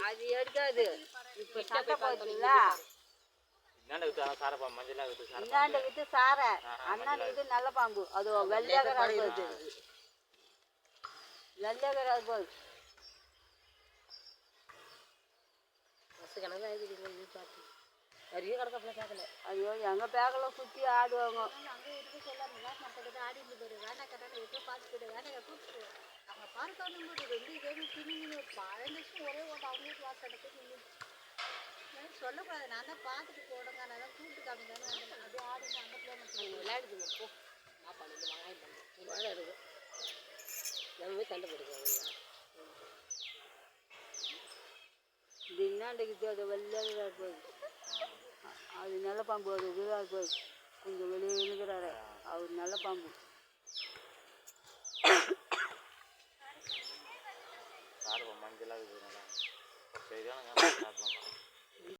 அது எடுக்காது. இப்போ சட்டை போச்சுங்களா, இந்தாண்ட விட்டு சார அண்ணாண்ட விட்டு நல்ல பாம்பு. அது வெள்ளையாகராது போகுது, வெள்ளையாகராது போகுது. ஐயோ எங்கள் பேக்கில் சுற்றி ஆடுவாங்க. சொல்லக்கூடாது, நான் தான் பார்த்துட்டு போடுங்க, நான் தான் கூப்பிட்டு காமிங்கன்னு அப்படியே ஆடுங்க. அந்த பிள்ளை விளையாடுதுங்க. போ நான் வாங்க நம்ம சண்டை போடுவோம். இது என்னாண்டுக்கு அது வெள்ளையாக போகுது. அது நல்ல பாம்பு, அது இதுவாக போகுது. கொஞ்சம் வெளியே விழுகிறாரு அவர், நல்ல பாம்பு. மஞ்சளாக